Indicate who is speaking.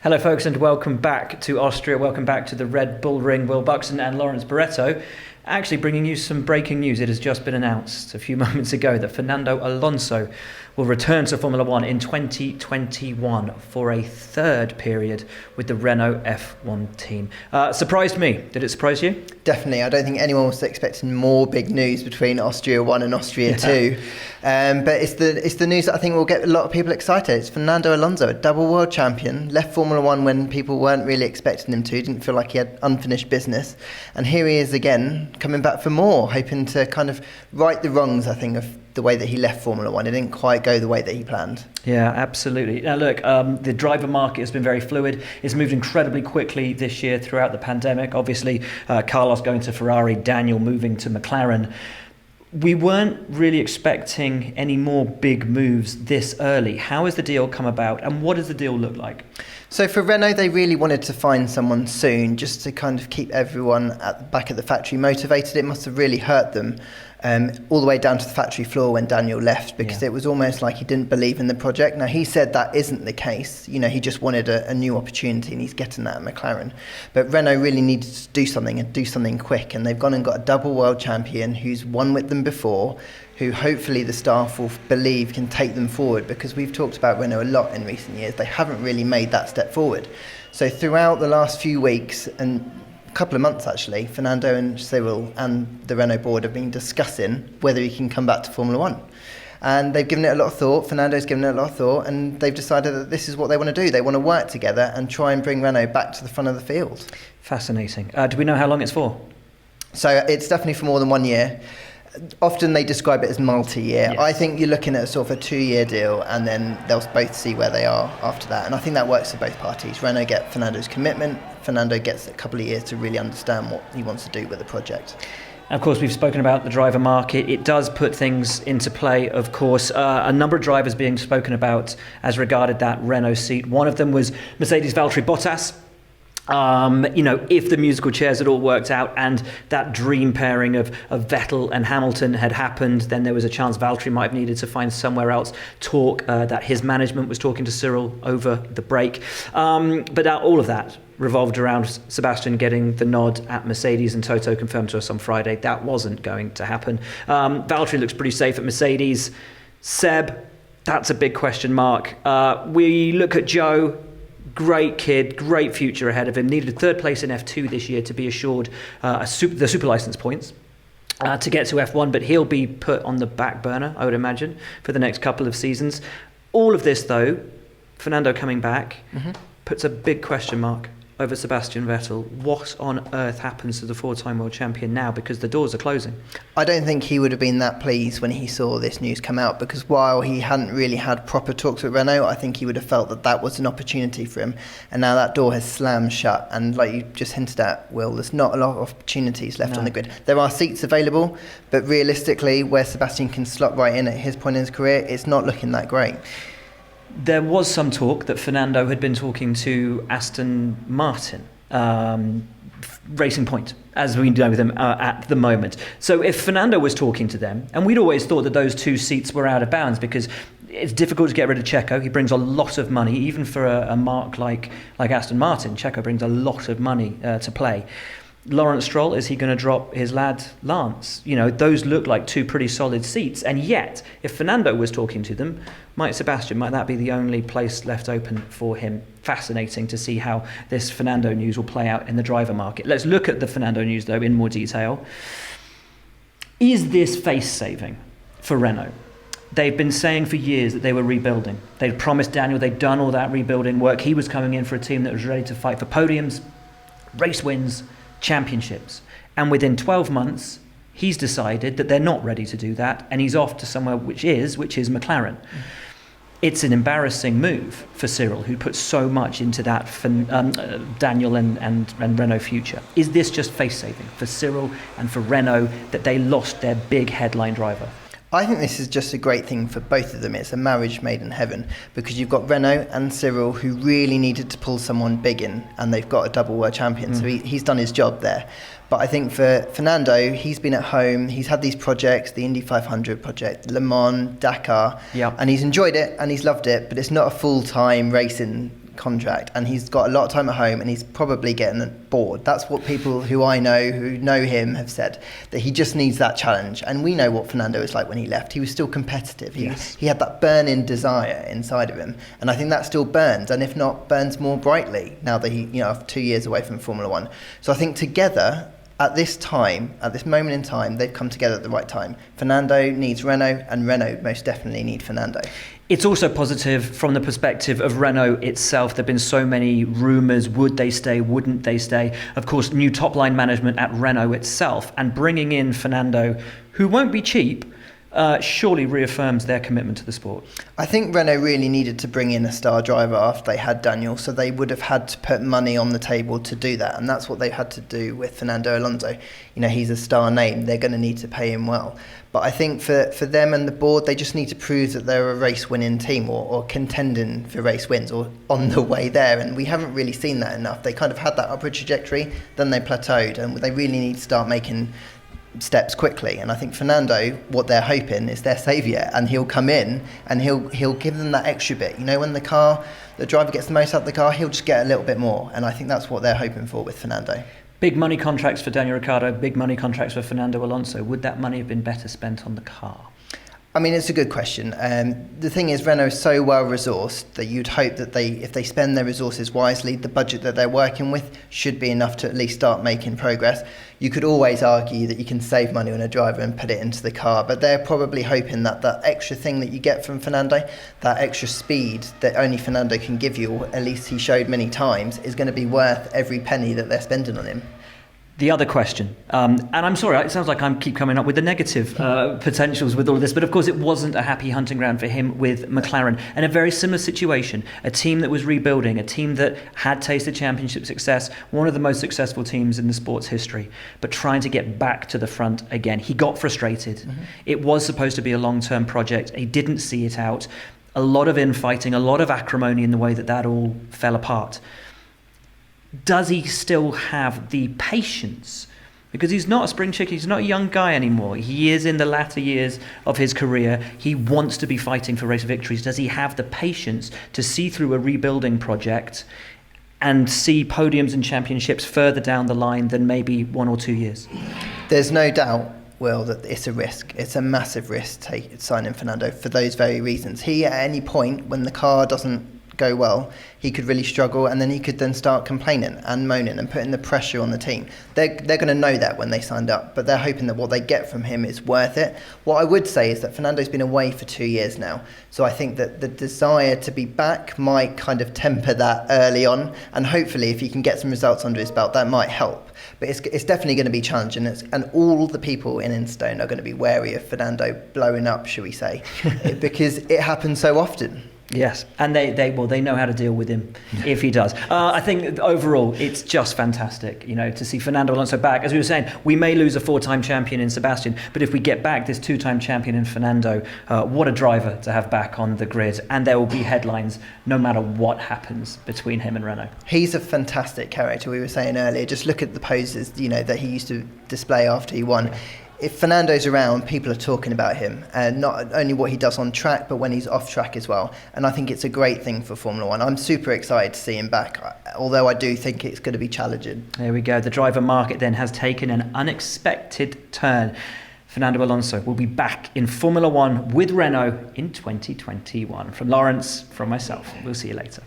Speaker 1: Hello folks, and welcome back to Austria, welcome back to the Red Bull Ring. Will Buxton and Lawrence Barretto actually bringing you some breaking news. It has just been announced a few moments ago that Fernando Alonso will return to Formula One in 2021 for a third period with the Renault F1 team. Surprised me. Did it surprise you?
Speaker 2: Definitely. I don't think anyone was expecting more big news between Austria 1 and Austria 2. But it's the news that I think will get a lot of people excited. It's Fernando Alonso, a double world champion, left Formula One when people weren't really expecting him to, didn't feel like he had unfinished business. And here he is again, coming back for more, hoping to kind of right the wrongs, I think, of the way that he left Formula One. It didn't quite go the way that he planned.
Speaker 1: Yeah, absolutely. Now look, the driver market has been very fluid. It's moved incredibly quickly this year throughout the pandemic. Obviously, Carlos going to Ferrari, Daniel moving to McLaren. We weren't really expecting any more big moves this early. How has the deal come about, and what does the deal look like?
Speaker 2: So for Renault, they really wanted to find someone soon, just to kind of keep everyone back at the factory motivated. It must have really hurt them all the way down to the factory floor when Daniel left, because it was almost like he didn't believe in the project. Now, he said that isn't the case. You know, he just wanted a new opportunity, and he's getting that at McLaren. But Renault really needed to do something, and do something quick. And they've gone and got a double world champion who's won with them before, who hopefully the staff will believe can take them forward, because we've talked about Renault a lot in recent years. They haven't really made that step forward. So throughout the last few weeks and a couple of months actually, Fernando and Cyril and the Renault board have been discussing whether he can come back to Formula One. And they've given it a lot of thought, Fernando's given it a lot of thought, and they've decided that this is what they want to do. They want to work together and try and bring Renault back to the front of the field.
Speaker 1: Fascinating. Do we know how long it's for?
Speaker 2: So it's definitely for more than 1 year. Often they describe it as multi-year.
Speaker 1: Yes.
Speaker 2: I think you're looking at a sort of a 2-year deal, and then they'll both see where they are after that. And I think that works for both parties. Renault get Fernando's commitment. Fernando gets a couple of years to really understand what he wants to do with the project.
Speaker 1: Of course, we've spoken about the driver market. It does put things into play, of course. A number of drivers being spoken about as regarded that Renault seat. One of them was Mercedes' Valtteri Bottas. If the musical chairs had all worked out and that dream pairing of Vettel and Hamilton had happened, then there was a chance Valtteri might have needed to find somewhere else. Talk that his management was talking to Cyril over the break. But all of that revolved around Sebastian getting the nod at Mercedes, and Toto confirmed to us on Friday that wasn't going to happen. Valtteri looks pretty safe at Mercedes. Seb, that's a big question mark. We look at Joe. Great kid, great future ahead of him. Needed a third place in F2 this year to be assured the super license points to get to F1, but he'll be put on the back burner, I would imagine, for the next couple of seasons. All of this, though, Fernando coming back, puts a big question mark over Sebastian Vettel. What on earth happens to the four-time world champion now, because the doors are closing?
Speaker 2: I don't think he would have been that pleased when he saw this news come out, because while he hadn't really had proper talks with Renault, I think he would have felt that that was an opportunity for him. And now that door has slammed shut, and like you just hinted at, Will, there's not a lot of opportunities left on the grid. There are seats available, but realistically, where Sebastian can slot right in at his point in his career, it's not looking that great.
Speaker 1: There was some talk that Fernando had been talking to Aston Martin, Racing Point, as we know them at the moment. So if Fernando was talking to them, and we'd always thought that those two seats were out of bounds, because it's difficult to get rid of Checo. He brings a lot of money, even for a marque like Aston Martin. Checo brings a lot of money to play. Lawrence Stroll, is he going to drop his lad Lance? You know, those look like two pretty solid seats. And yet, if Fernando was talking to them, might that be the only place left open for him? Fascinating to see how this Fernando news will play out in the driver market. Let's look at the Fernando news, though, in more detail. Is this face-saving for Renault? They've been saying for years that they were rebuilding. They'd promised Daniel, they'd done all that rebuilding work. He was coming in for a team that was ready to fight for podiums, race wins, championships. And within 12 months, he's decided that they're not ready to do that, and he's off to somewhere which is McLaren. It's an embarrassing move for Cyril, who put so much into that for Daniel and Renault future. Is this just face-saving for Cyril and for Renault that they lost their big headline driver?
Speaker 2: I think this is just a great thing for both of them. It's a marriage made in heaven, because you've got Renault and Cyril who really needed to pull someone big in, and they've got a double world champion, so he's done his job there. But I think for Fernando, he's been at home, he's had these projects, the Indy 500 project, Le Mans, Dakar, and he's enjoyed it and he's loved it, but it's not a full-time racing contract, and he's got a lot of time at home, and he's probably getting bored. That's what people who I know who know him have said, that he just needs that challenge. And we know what Fernando was like when he left. He was still competitive. He had that burning desire inside of him, and I think that still burns, and if not, burns more brightly now that he, 2 years away from Formula One. So I think together, at this time, at this moment in time, they've come together at the right time. Fernando needs Renault, and Renault most definitely need Fernando.
Speaker 1: It's also positive from the perspective of Renault itself. There have been so many rumours. Would they stay? Wouldn't they stay? Of course, new top-line management at Renault itself, and bringing in Fernando, who won't be cheap, surely reaffirms their commitment to the sport.
Speaker 2: I think Renault really needed to bring in a star driver after they had Daniel, so they would have had to put money on the table to do that, and that's what they had to do with Fernando Alonso. He's a star name. They're going to need to pay him well. But I think for them and the board, they just need to prove that they're a race-winning team or contending for race wins or on the way there, and we haven't really seen that enough. They kind of had that upward trajectory, then they plateaued, and they really need to start making steps quickly. And I think Fernando, what they're hoping is their saviour, and he'll come in and he'll give them that extra bit. When the driver gets the most out of the car, he'll just get a little bit more, and I think that's what they're hoping for with Fernando.
Speaker 1: Big money contracts for Daniel Ricciardo, big money contracts for Fernando Alonso. Would that money have been better spent on the car?
Speaker 2: I mean, it's a good question. The thing is, Renault is so well resourced that you'd hope that if they spend their resources wisely, the budget that they're working with should be enough to at least start making progress. You could always argue that you can save money on a driver and put it into the car, but they're probably hoping that that extra thing that you get from Fernando, that extra speed that only Fernando can give you, or at least he showed many times, is going to be worth every penny that they're spending on him.
Speaker 1: The other question, and I'm sorry, it sounds like I keep coming up with the negative potentials with all of this, but of course it wasn't a happy hunting ground for him with McLaren. And a very similar situation, a team that was rebuilding, a team that had tasted championship success, one of the most successful teams in the sport's history, but trying to get back to the front again. He got frustrated. Mm-hmm. It was supposed to be a long-term project. He didn't see it out. A lot of infighting, a lot of acrimony in the way that all fell apart. Does he still have the patience? Because he's not a spring chicken, he's not a young guy anymore. He is in the latter years of his career. He wants to be fighting for race victories. Does he have the patience to see through a rebuilding project and see podiums and championships further down the line than maybe 1 or 2 years?
Speaker 2: There's no doubt, Will, that it's a risk. It's a massive risk signing Fernando for those very reasons. He, at any point, when the car doesn't go well, he could really struggle, and then he could then start complaining and moaning and putting the pressure on the team. They're going to know that when they signed up, but they're hoping that what they get from him is worth it. What I would say is that Fernando's been away for 2 years now, so I think that the desire to be back might kind of temper that early on, and hopefully if he can get some results under his belt, that might help. But it's definitely going to be challenging, and all the people in Instone are going to be wary of Fernando blowing up, shall we say, because it happens so often.
Speaker 1: Yes, and they know how to deal with him if he does. I think overall it's just fantastic, to see Fernando Alonso back. As we were saying, we may lose a 4-time champion in Sebastian, but if we get back this 2-time champion in Fernando, what a driver to have back on the grid. And there will be headlines no matter what happens between him and Renault.
Speaker 2: He's a fantastic character. We were saying earlier, just look at the poses, that he used to display after he won. If Fernando's around, people are talking about him, and not only what he does on track, but when he's off track as well. And I think it's a great thing for Formula One. I'm super excited to see him back, although I do think it's going to be challenging.
Speaker 1: There we go. The driver market then has taken an unexpected turn. Fernando Alonso will be back in Formula One with Renault in 2021. From Lawrence, from myself, we'll see you later.